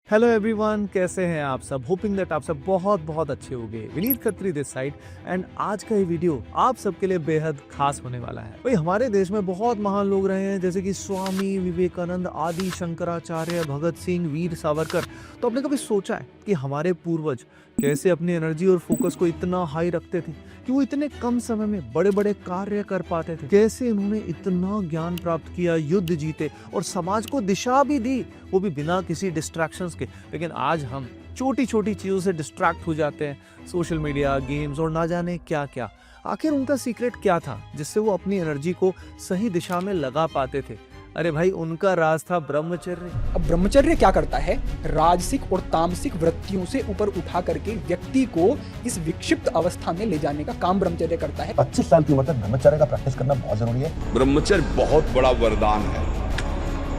Hello everyone, कैसे हैं आप सब। होपिंग दैट आप सब बहुत बहुत अच्छे होंगे। Vineet Khatri this side and आज का ये वीडियो आप सबके लिए बेहद खास होने वाला है। भाई हमारे देश में बहुत महान लोग रहे हैं, जैसे कि स्वामी विवेकानंद, आदि शंकराचार्य, भगत सिंह, वीर सावरकर। तो आपने कभी सोचा है कि हमारे पूर्वज कैसे अपनी एनर्जी और फोकस को इतना हाई रखते थे कि वो इतने कम समय में बड़े बड़े कार्य कर पाते थे। कैसे उन्होंने इतना ज्ञान प्राप्त किया, युद्ध जीते और समाज को दिशा भी दी, वो भी बिना किसी डिस्ट्रैक्शंस के। लेकिन आज हम छोटी छोटी चीजों से डिस्ट्रैक्ट हो जाते हैं, सोशल मीडिया, गेम्स और ना जाने क्या क्या। आखिर उनका सीक्रेट क्या था जिससे वो अपनी एनर्जी को सही दिशा में लगा पाते थे? अरे भाई, उनका राज था ब्रह्मचर्य। अब ब्रह्मचर्य क्या करता है? राजसिक और तामसिक वृत्तियों से ऊपर उठा करके व्यक्ति को इस विक्षिप्त अवस्था में ले जाने का काम ब्रह्मचर्य करता है। 25 साल की उम्र तक ब्रह्मचर्य का प्रैक्टिस करना बहुत जरूरी है। ब्रह्मचर्य बहुत बड़ा वरदान है,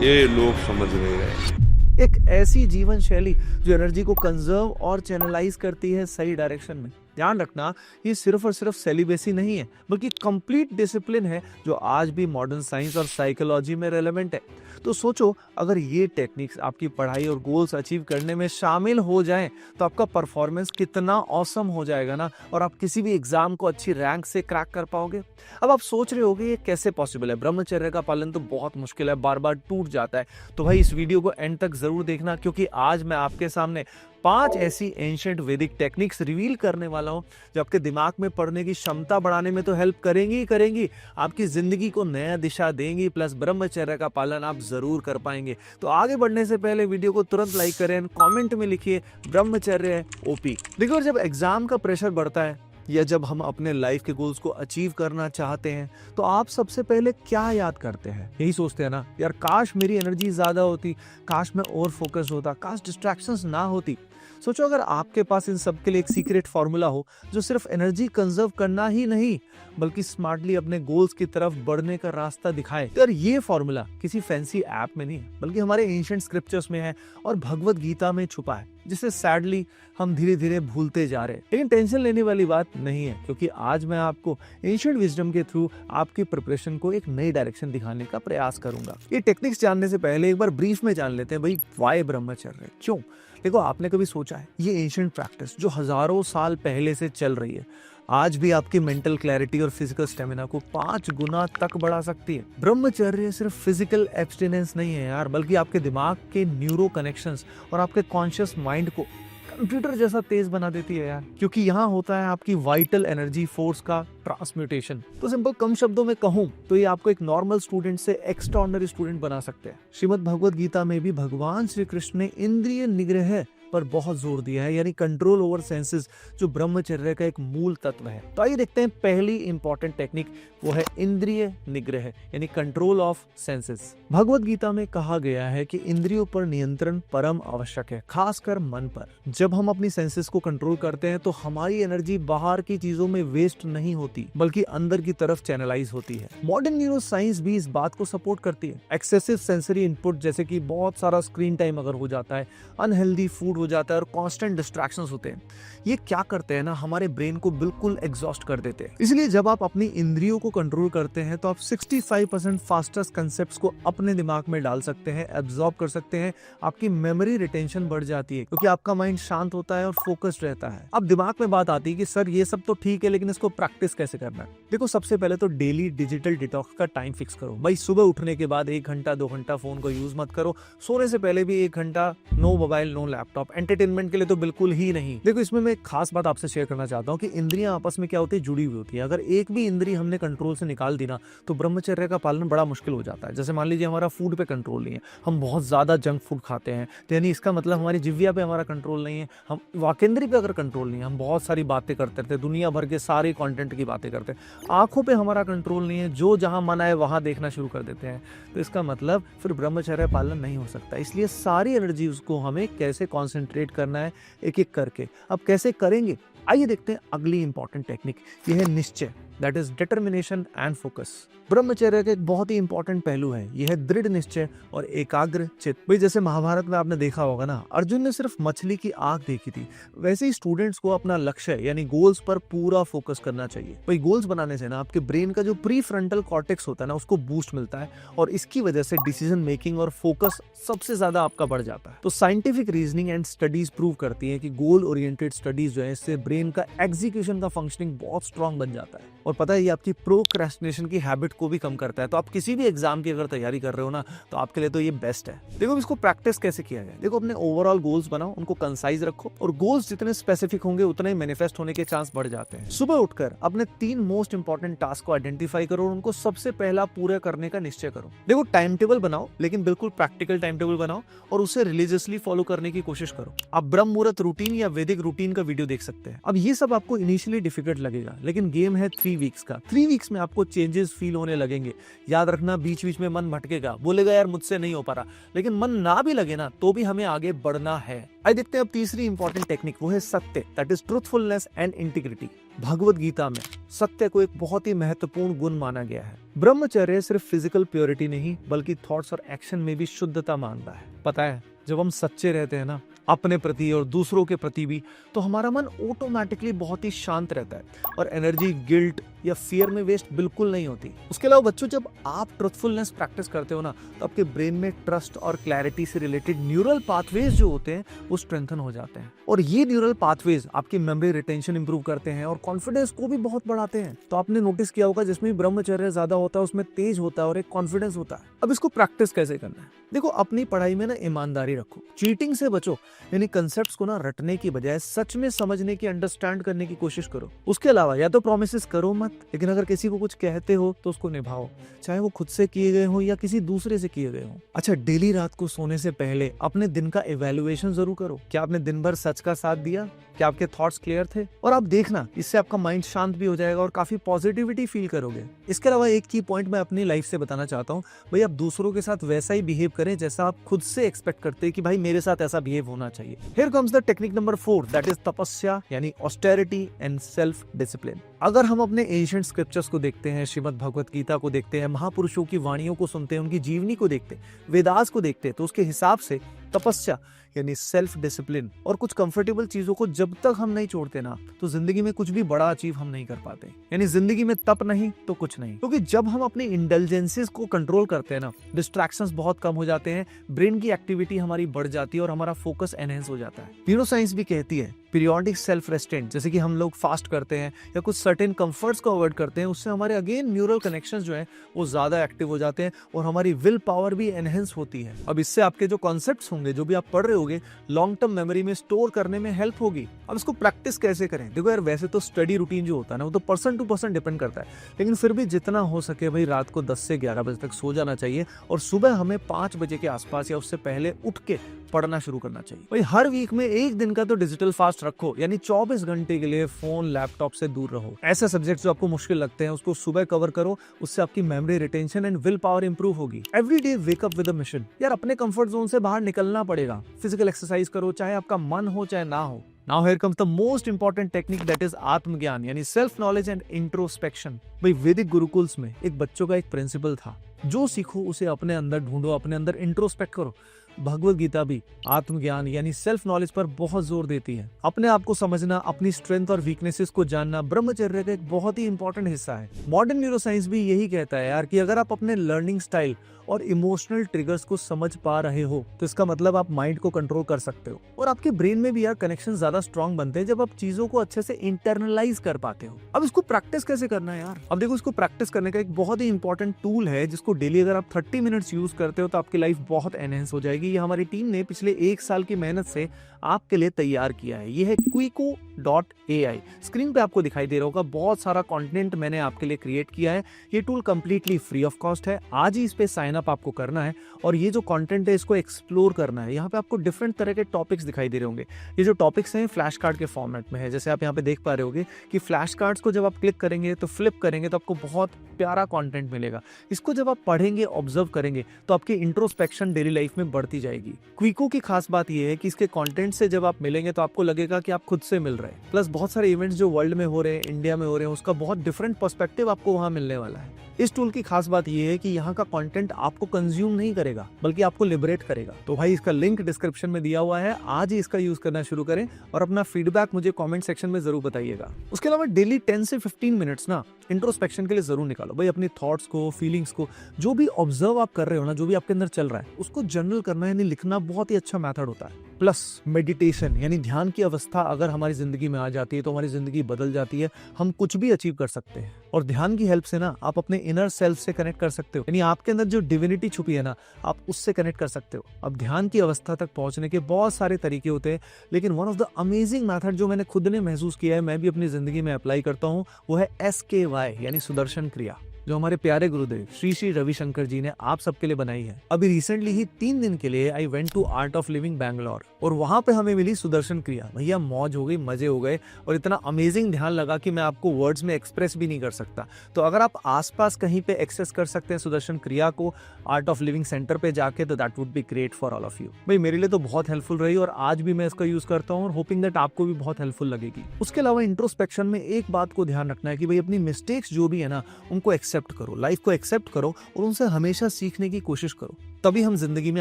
ये लोग समझ नहीं रहे। एक ऐसी जीवन शैली जो एनर्जी को कंजर्व और चैनलाइज करती है सही डायरेक्शन में। ध्यान रखना, ये सिर्फ और सिर्फ सेलिबेसी नहीं है, बल्कि कंप्लीट डिसिप्लिन है जो आज भी मॉडर्न साइंस और साइकोलॉजी में रेलेवेंट है। तो सोचो, अगर ये टेक्निक्स आपकी पढ़ाई और गोल्स अचीव करने में शामिल हो जाएं, तो आपका परफॉर्मेंस कितना ऑसम हो जाएगा ना, और आप किसी भी एग्जाम को अच्छी रैंक से क्रैक कर पाओगे। अब आप सोच रहे होगे ये कैसे पॉसिबल है, ब्रह्मचर्य का पालन तो बहुत मुश्किल है, बार बार टूट जाता है। तो भाई इस वीडियो को एंड तक जरूर देखना, क्योंकि आज मैं आपके सामने 5 ऐसी एंशिएंट वैदिक टेक्निक्स रिवील करने वाला हूं जो आपके दिमाग में पढ़ने की क्षमता बढ़ाने में तो हेल्प करेंगी ही करेंगी, आपकी जिंदगी को नया दिशा देंगी, प्लस ब्रह्मचर्य का पालन आप जरूर कर पाएंगे। तो आगे बढ़ने से पहले वीडियो को तुरंत लाइक करें, कमेंट में लिखिए ब्रह्मचर्य ओपी। देखो, जब एग्जाम का प्रेशर बढ़ता है या जब हम अपने लाइफ के गोल्स को अचीव करना चाहते हैं, तो आप सबसे पहले क्या याद करते हैं? यही सोचते हैं ना, यार काश मेरी एनर्जी ज्यादा होती, काश मैं और फोकस होता, काश डिस्ट्रैक्शंस ना होती। सोचो, अगर आपके पास इन सब के लिए एक सीक्रेट फॉर्मूला हो जो सिर्फ एनर्जी कंजर्व करना ही नहीं, बल्कि स्मार्टली अपने गोल्स की तरफ बढ़ने का रास्ता दिखाए। तो यार ये फॉर्मूला किसी फैंसी ऐप में नहीं, बल्कि हमारे एंशिएंट स्क्रिप्चर्स में है और भगवत गीता में छुपा है, जिसे सैडली हम धीरे धीरे भूलते जा रहे हैं। लेकिन टेंशन लेने वाली बात नहीं है, क्योंकि आज मैं आपको एंशिएंट विजडम के थ्रू आपकी प्रिपरेशन को एक नई डायरेक्शन दिखाने का प्रयास करूंगा। ये टेक्निक्स जानने से पहले एक बार ब्रीफ में जान लेते हैं, भाई वाई ब्रह्मचर्य, क्यों? देखो, आपने कभी सोचा है ये एंशिएंट प्रैक्टिस जो हजारों साल पहले से चल रही है, आज भी आपकी मेंटल क्लैरिटी और फिजिकल स्टेमिना को 5 गुना तक बढ़ा सकती है। ब्रह्मचर्य सिर्फ फिजिकल एब्स्टिनेंस नहीं है यार, बल्कि आपके दिमाग के न्यूरो कनेक्शंस और आपके कॉन्शियस माइंड को कंप्यूटर जैसा तेज बना देती है यार, क्योंकि यहाँ होता है आपकी वाइटल एनर्जी फोर्स का ट्रांसम्यूटेशन। तो सिंपल कम शब्दों में कहूं तो ये आपको एक नॉर्मल स्टूडेंट से एक्स्ट्राऑर्डिनरी स्टूडेंट बना सकते हैं। श्रीमद् भगवत गीता में भी भगवान श्री कृष्ण ने इंद्रिय निग्रह पर बहुत जोर दिया है, यानी कंट्रोल ओवर सेंसेस, जो ब्रह्मचर्य का एक मूल तत्व है। तो आइए देखते हैं पहली इंपॉर्टेंट टेक्निक, वो है इंद्रिय निग्रह, यानी कंट्रोल ऑफ सेंसेस। भगवत गीता में कहा गया है कि इंद्रियों पर नियंत्रण परम आवश्यक है, खासकर मन पर। जब हम अपनी सेंसेस को कंट्रोल करते हैं तो हमारी एनर्जी बाहर की चीजों में वेस्ट नहीं होती, बल्कि अंदर की तरफ चैनलाइज होती है। मॉडर्न न्यूरो साइंस भी इस बात को सपोर्ट करती है। एक्सेसिव सेंसरी इनपुट, जैसे कि बहुत सारा स्क्रीन टाइम अगर हो जाता है, अनहेल्दी फूड हो जाता है और कांस्टेंट डिस्ट्रैक्शंस होते हैं, ये क्या करते हैं ना, हमारे ब्रेन को बिल्कुल एग्जॉस्ट कर देते हैं। इसलिए जब आप अपनी इंद्रियों को कंट्रोल करते हैं तो आप 65% फास्टेस्ट कंसेप्ट्स को अपने दिमाग में डाल सकते हैं, एब्जॉर्ब कर सकते हैं। आपकी मेमोरी रिटेंशन बढ़ जाती है, क्योंकि आपका माइंड शांत होता है और फोकस्ड रहता है। अब दिमाग में बात आती है कि सर ये सब तो ठीक है, लेकिन इसको प्रैक्टिस कैसे करना है? देखो, सबसे पहले तो डेली डिजिटल डिटॉक्स का टाइम फिक्स करो। भाई सुबह उठने के बाद 1 घंटा 2 घंटा फोन को यूज मत करो। सोने से पहले भी 1 घंटा no mobile, no laptop. Entertainment के लिए तो बिल्कुल ही नहीं। देखो, इसमें मैं एक खास बात आपसे शेयर करना चाहता हूँ कि इंद्रियां आपस में क्या होती है, जुड़ी हुई होती है। अगर एक भी इंद्री हमने कंट्रोल से निकाल दी ना, तो ब्रह्मचर्य का पालन बड़ा मुश्किल हो जाता है। जैसे मान लीजिए हमारा फूड पे कंट्रोल नहीं है, हम बहुत ज्यादा जंक फूड खाते हैं, तो यानी इसका मतलब हमारी जिह्वा पे हमारा कंट्रोल नहीं है। हम वाकेंद्री पे अगर कंट्रोल नहीं है, हम बहुत सारी बातें करते रहते हैं, दुनिया भर के सारे कंटेंट की बातें करते हैं। आंखों पे हमारा कंट्रोल नहीं है, जो जहां मन आए वहां देखना शुरू कर देते हैं, तो इसका मतलब फिर ब्रह्मचर्य पालन नहीं हो सकता। इसलिए सारी एनर्जी उसको हमें कैसे कॉन्सेंट्रेट करना है, एक एक करके। अब कैसे करेंगे, आइए देखते हैं। अगली इंपॉर्टेंट टेक्निक ये है निश्चय। That is determination and focus. ब्रह्मचर्य का एक बहुत ही इंपॉर्टेंट पहलू है, यह है दृढ़ निश्चय और एकाग्र चित्त। भाई जैसे महाभारत में आपने देखा होगा ना, अर्जुन ने सिर्फ मछली की आंख देखी थी, वैसे ही स्टूडेंट्स को अपना लक्ष्य यानी गोल्स पर पूरा फोकस करना चाहिए। भाई गोल्स बनाने से ना आपके ब्रेन का जो प्री फ्रंटल कॉर्टेक्स होता है ना, उसको बूस्ट मिलता है और इसकी वजह से डिसीजन मेकिंग और फोकस सबसे ज्यादा आपका बढ़ जाता है। तो scientific reasoning and studies prove करती है कि गोल ओरिएंटेड स्टडीज जो है, इससे ब्रेन का एग्जीक्यूशन का फंक्शनिंग बहुत स्ट्रांग बन जाता है। और पता है ये आपकी प्रोक्रेस्टिनेशन की हैबिट को भी कम करता है। तो आप किसी भी एग्जाम की अगर तैयारी कर रहे हो ना, तो आपके लिए तो ये बेस्ट है। देखो इसको प्रैक्टिस कैसे किया जाए। देखो अपने ओवरऑल गोल्स बनाओ, उनको कंसाइज रखो और गोल्स जितने स्पेसिफिक होंगे उतने ही मैनिफेस्ट होने के चांस बढ़ जाते हैं। सुबह उठकर अपने 3 मोस्ट इंपॉर्टेंट टास्क को आइडेंटिफाई करो और उनको सबसे पहला पूरा करने का निश्चय करो। देखो टाइम टेबल बनाओ, लेकिन बिल्कुल प्रैक्टिकल टाइम टेबल बनाओ और उसे रिलीजियसली फॉलो करने की कोशिश करो। आप ब्रह्म मुहूर्त रूटीन या वैदिक रूटीन का वीडियो देख सकते हैं। अब ये सब आपको इनिशियली डिफिकल्ट लगेगा, लेकिन गेम है 3 वीक्स का। 3 वीक्स में आपको चेंजेस फील होने लगेंगे। याद रखना बीच बीच में मन भटकेगा, बोलेगा यार मुझसे नहीं हो पा रहा, लेकिन मन ना भी लगे ना तो भी हमें आगे बढ़ना है। आइए देखते हैं अब तीसरी इंपॉर्टेंट टेक्निक, वो है सत्य, that is truthfulness and integrity. Bhagavad Gita में सत्य को एक बहुत ही महत्वपूर्ण गुण माना गया है। ब्रह्मचर्य सिर्फ फिजिकल प्योरिटी नहीं बल्कि थॉट्स और एक्शन में भी शुद्धता मांगता है। पता है जब हम सच्चे रहते हैं ना अपने प्रति और दूसरों के प्रति भी, तो हमारा मन ऑटोमेटिकली बहुत ही शांत रहता है और एनर्जी गिल्ट या फियर में वेस्ट बिल्कुल नहीं होती। उसके अलावा बच्चों, जब आप ट्रुथफुलनेस प्रैक्टिस करते हो ना, तो आपके ब्रेन में ट्रस्ट और क्लैरिटी से रिलेटेड न्यूरल पाथवेज जो होते हैं वो स्ट्रेंथन हो जाते हैं और ये न्यूरल पाथवेज आपकी मेमोरी रिटेंशन इंप्रूव करते हैं और कॉन्फिडेंस को भी बहुत बढ़ाते हैं। तो आपने नोटिस किया होगा जिसमें ब्रह्मचर्य ज्यादा होता है उसमें तेज होता है और एक कॉन्फिडेंस होता है। अब इसको प्रैक्टिस कैसे करना है? देखो अपनी पढ़ाई में ना ईमानदारी रखो, चीटिंग से बचो, यानी कंसेप्ट्स को ना रटने की बजाय सच में समझने की, अंडरस्टैंड करने की कोशिश करो। उसके अलावा या तो प्रोमिसेस करो मत, लेकिन अगर किसी को कुछ कहते हो तो उसको निभाओ, चाहे वो खुद से किए गए हो या किसी दूसरे से किए गए हो। अच्छा, डेली रात को सोने से पहले अपने दिन का इवैल्यूएशन जरूर करो। क्या आपने दिन भर सच का साथ दिया? क्या आपके थॉट्स क्लियर थे? और आप देखना इससे आपका माइंड शांत भी हो जाएगा और काफी पॉजिटिविटी फील करोगे। इसके अलावा एक की पॉइंट मैं अपनी लाइफ से बताना चाहता हूँ, भाई आप दूसरों के साथ वैसा ही बिहेव करें जैसा आप खुद से एक्सपेक्ट करते हैं कि भाई मेरे साथ ऐसा बिहेव होना चाहिए। Here comes the technique number 4, that is तपस्या यानी ऑस्टेरिटी एंड सेल्फ डिसिप्लिन। अगर हम अपने एंशिएंट स्क्रिप्चर्स को देखते हैं, श्रीमद् भगवत गीता को देखते हैं, महापुरुषों की वाणियों को सुनते हैं, उनकी जीवनी को देखते हैं, वेदास को देखते हैं, तो उसके हिसाब से तपस्या यानी सेल्फ डिसिप्लिन और कुछ कंफर्टेबल चीजों को जब तक हम नहीं छोड़ते ना, तो जिंदगी में कुछ भी बड़ा अचीव हम नहीं कर पाते। यानी जिंदगी में तप नहीं तो कुछ नहीं, क्योंकि जब हम अपनी इंडल्जेंसेस को कंट्रोल करते हैं ना, डिस्ट्रैक्शंस बहुत कम हो जाते हैं, ब्रेन की एक्टिविटी हमारी बढ़ जाती है और हमारा फोकस एनहेंस हो जाता है। न्यूरोसाइंस भी कहती है पीरियोडिक सेल्फ रेस्ट्रेंट, जैसे कि हम लोग फास्ट करते हैं या कुछ सर्टेन कंफर्ट्स को अवॉइड करते हैं, उससे हमारे अगेन न्यूरल कनेक्शंस जो हैं वो ज्यादा एक्टिव हो जाते हैं और हमारी विल पावर भी एनहेंस होती है। अब इससे आपके जो कॉन्सेप्ट्स होंगे, जो भी आप पढ़ रहे होगे, लॉन्ग टर्म मेमोरी में स्टोर करने में हेल्प होगी। अब इसको प्रैक्टिस कैसे करें? देखो यार, वैसे तो स्टडी रूटीन जो होता है ना, वो तो पर्सन टू पर्सन डिपेंड करता है, लेकिन फिर भी जितना हो सके भाई रात को 10 से 11 बजे तक सो जाना चाहिए और सुबह हमें 5 बजे के आसपास या उससे पहले उठ के पढ़ना शुरू करना चाहिए। भाई हर वीक में एक दिन का तो डिजिटल फास्ट रखो, यानी 24 घंटे के लिए फोन लैपटॉप से दूर रहो। ऐसे सब्जेक्ट जो आपको मुश्किल लगते हैं उसको सुबह कवर करो, उससे आपकी memory retention and will power improve होगी। Every day wake up with a mission. यार अपने कंफर्ट जोन से बाहर निकलना पड़ेगा। फिजिकल एक्सरसाइज करो, चाहे आपका मन हो चाहे ना हो। Now here comes the most important technique, that is आत्मज्ञान यानी सेल्फ नॉलेज एंड इंट्रोस्पेक्शन। भाई वैदिक गुरुकुल्स में एक बच्चों का एक प्रिंसिपल था, जो सीखो उसे अपने अंदर ढूंढो, अपने अंदर इंट्रोस्पेक्ट करो। भगवत गीता भी आत्मज्ञान यानी सेल्फ नॉलेज पर बहुत जोर देती है। अपने आप को समझना, अपनी स्ट्रेंथ और वीकनेसेस को जानना ब्रह्मचर्य का एक बहुत ही इंपॉर्टेंट हिस्सा है। मॉडर्न न्यूरोसाइंस भी यही कहता है यार कि अगर आप अपने लर्निंग स्टाइल और इमोशनल ट्रिगर्स को समझ पा रहे हो, तो इसका मतलब आप माइंड को कंट्रोल कर सकते हो और आपके ब्रेन में भी यार कनेक्शन ज्यादा स्ट्रांग बनते हैं जब आप चीजों को अच्छे से इंटरनलाइज कर पाते हो। अब इसको प्रैक्टिस कैसे करना है यार? अब देखो, इसको प्रैक्टिस करने का एक बहुत ही इंपॉर्टेंट टूल है, जिसको डेली अगर आप 30 मिनट्स यूज करते हो तो आपकी लाइफ बहुत एनहेंस हो जाएगी। ये हमारी टीम ने पिछले 1 साल की मेहनत से आपके लिए तैयार किया है। ये है quico.ai। स्क्रीन पे आपको दिखाई दे रहा होगा, बहुत सारा कंटेंट मैंने आपके लिए क्रिएट किया है। ये tool completely free of cost है। आज ही इस पे साइन अप आपको करना है और ये जो कंटेंट है इसको एक्सप्लोर करना है। यहाँ पे आपको डिफरेंट तरह के टॉपिक्स दिखाई दे रहे होंगे। ये जो टॉपिक्स हैं फ्लैश कार्ड के फॉर्मेट में है, जैसे आप यहाँ पे देख पा रहे होगे कि फ्लैश कार्ड्स को जब आप क्लिक करेंगे तो फ्लिप करेंगे तो आपको बहुत प्यारा कंटेंट मिलेगा। इसको जब आप पढ़ेंगे, ऑब्जर्व करेंगे, तो आपकी इंट्रोस्पेक्शन डेली लाइफ में बढ़ती जाएगी। क्विको की खास बात यह है कि इसके कंटेंट से जब आप मिलेंगे तो आपको लगेगा कि आप खुद से मिल रहे हैं। है, प्लस बहुत सारे इवेंट्स जो वर्ल्ड में हो रहे हैं, इंडिया में हो रहे हैं, उसका बहुत डिफरेंट पर्सपेक्टिव आपको वहां मिलने वाला है। इस टूल की खास बात यह है कि यहाँ का कंटेंट आपको कंज्यूम नहीं करेगा बल्कि आपको लिबरेट करेगा। तो भाई इसका लिंक डिस्क्रिप्शन में दिया हुआ है, आज ही इसका यूज करना शुरू करें और अपना फीडबैक मुझे कमेंट सेक्शन में जरूर बताइएगा। उसके अलावा डेली 10 से 15 मिनट्स ना इंट्रोस्पेक्शन के लिए जरूर निकालो भाई। अपनी थॉट्स को, फीलिंग्स को, जो भी ऑब्जर्व आप कर रहे हो ना, जो भी आपके अंदर चल रहा है, उसको जर्नल करना यानी लिखना बहुत ही अच्छा मेथड होता है। प्लस मेडिटेशन यानी ध्यान की अवस्था अगर हमारी जिंदगी में आ जाती है तो हमारी जिंदगी बदल जाती है, हम कुछ भी अचीव कर सकते हैं। और ध्यान की हेल्प से ना आप अपने इनर सेल्फ से कनेक्ट कर सकते हो, यानी आपके अंदर जो डिविनिटी छुपी है ना, आप उससे कनेक्ट कर सकते हो। अब ध्यान की अवस्था तक पहुंचने के बहुत सारे तरीके होते हैं, लेकिन one of the amazing method जो मैंने खुद ने महसूस किया है, मैं भी अपनी जिंदगी में अप्लाई करता हूँ, वो है SKY यानी सुदर्शन क्रिया, जो हमारे प्यारे गुरुदेव श्री श्री रविशंकर जी ने आप सबके लिए बनाई है। अभी रिसेंटली ही 3 दिन के लिए I went to Art of Living Bangalore और वहां पे हमें मिली सुदर्शन क्रिया। भैया मौज हो गई, मजे हो गए और इतना अमेजिंग ध्यान लगा कि मैं आपको वर्ड्स में एक्सप्रेस भी नहीं कर सकता। तो अगर आप आसपास कहीं पे एक्सेस कर सकते हैं सुदर्शन क्रिया को आर्ट ऑफ लिविंग सेंटर पे जाके, तो that would be great for all of you. भाई मेरे लिए तो बहुत हेल्पफुल रही और आज भी मैं इसका यूज करता हूँ और होपिंग दैट आपको भी बहुत हेल्पफुल लगेगी। उसके अलावा इंट्रोस्पेक्शन में एक बात को ध्यान रखना है कि भाई अपनी मिस्टेक्स जो भी है ना, उनको एक्सेप्ट करो, लाइफ को एक्सेप्ट करो और उनसे हमेशा सीखने की कोशिश करो, तभी हम जिंदगी में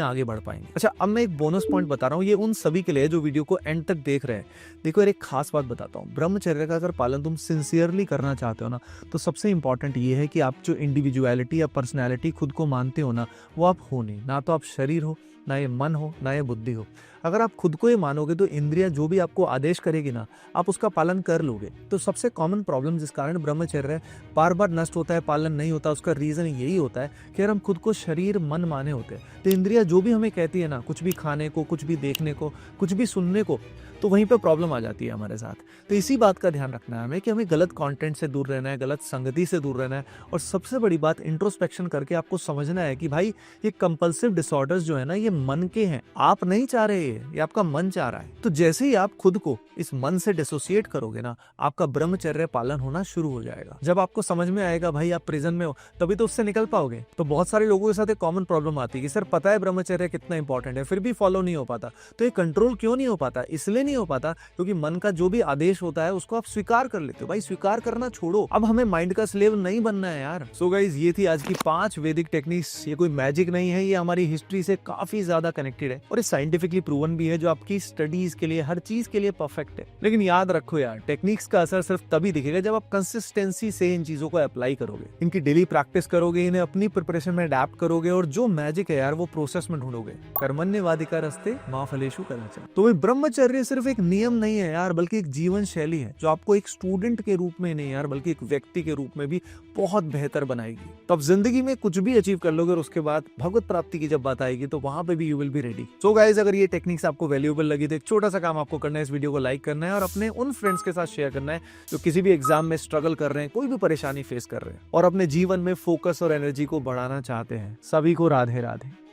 आगे बढ़ पाएंगे। अच्छा, अब मैं एक बोनस पॉइंट बता रहा हूँ, ये उन सभी के लिए जो वीडियो को एंड तक देख रहे हैं। देखो यार, एक खास बात बताता हूँ, ब्रह्मचर्य का अगर पालन तुम सिंसियरली करना चाहते हो ना, तो सबसे इंपॉर्टेंट ये है कि आप जो इंडिविजुअलिटी या पर्सनैलिटी खुद को मानते हो ना, वो आप हो नहीं। ना तो आप शरीर हो, ना ये मन हो, ना ये बुद्धि हो। अगर आप खुद को ये मानोगे तो इंद्रिया जो भी आपको आदेश करेगी ना, आप उसका पालन कर लोगे। तो सबसे कॉमन प्रॉब्लम जिस कारण ब्रह्मचर्य बार बार नष्ट होता है, पालन नहीं होता, उसका रीजन यही होता है कि यार हम खुद को शरीर मन माने होते हैं। तो इंद्रिया जो भी हमें कहती है ना, कुछ भी खाने को, कुछ भी देखने को, कुछ भी सुनने को, तो वहीं पे प्रॉब्लम आ जाती है हमारे साथ। तो इसी बात का ध्यान रखना है हमें कि हमें गलत कंटेंट से दूर रहना है, गलत संगति से दूर रहना है। और सबसे बड़ी बात, इंट्रोस्पेक्शन करके आपको समझना है कि भाई ये कंपल्सिव डिसऑर्डर्स जो है ना, ये मन के हैं, आप नहीं चाह रहे, ये आपका मन चाह रहा है। तो जैसे ही आप खुद को इस मन से डिसोसिएट करोगे ना, आपका ब्रह्मचर्य पालन होना शुरू हो जाएगा। जब आपको समझ में आएगा भाई आप प्रिजन में हो, तभी तो उससे निकल पाओगे। तो बहुत सारे लोगों के साथ एक कॉमन प्रॉब्लम आती है कि सर पता है ब्रह्मचर्य कितना इंपॉर्टेंट है, फिर भी फॉलो नहीं हो पाता। तो ये कंट्रोल क्यों नहीं हो पाता? इसलिए नहीं हो पाता क्योंकि मन का जो भी आदेश होता है उसको आप स्वीकार कर लेते हो। भाई स्वीकार करना छोड़ो, अब हमें माइंड का स्लेव नहीं बनना है यार। सो गाइस, ये थी आज की 5 वैदिक टेक्निक्स। ये कोई मैजिक नहीं है, ये हमारी हिस्ट्री से काफी ज्यादा कनेक्टेड है और ये साइंटिफिकली प्रूवन भी है, जो आपकी स्टडीज के लिए, हर चीज के लिए परफेक्ट है। लेकिन याद रखो यार, टेक्निक्स का असर सिर्फ तभी दिखेगा जब आप कंसिस्टेंसी से इन चीजों को अप्लाई करोगे, इनकी डेली प्रैक्टिस करोगे, इन्हें अपनी प्रिपरेशन में अडैप्ट करोगे और जो मैजिक है यार वो प्रोसेस में ढूंढोगे। कर्मण्येवाधिका रस्ते मा फलेषु कदाचन। तो ये ब्रह्मचर्य सिर्फ एक नियम नहीं है यार, बल्कि एक जीवन शैली है जो आपको एक स्टूडेंट के रूप में नहीं यार, बल्कि एक व्यक्ति के रूप में भी बहुत बेहतर बनाएगी। तो अब जिंदगी में कुछ भी अचीव कर लोगे और उसके बाद भगवत प्राप्ति की जब बात आएगी तो वहां पे भी you will be ready. So guys, अगर ये टेक्निक्स आपको वैल्यूएबल लगी तो एक छोटा सा काम आपको करना है, इस वीडियो को लाइक करना है और अपने उन फ्रेंड्स के साथ शेयर करना है जो किसी भी एग्जाम में स्ट्रगल कर रहे हैं, कोई भी परेशानी फेस कर रहे हैं और अपने जीवन में फोकस और एनर्जी को बढ़ाना चाहते हैं। सभी को राधे राधे।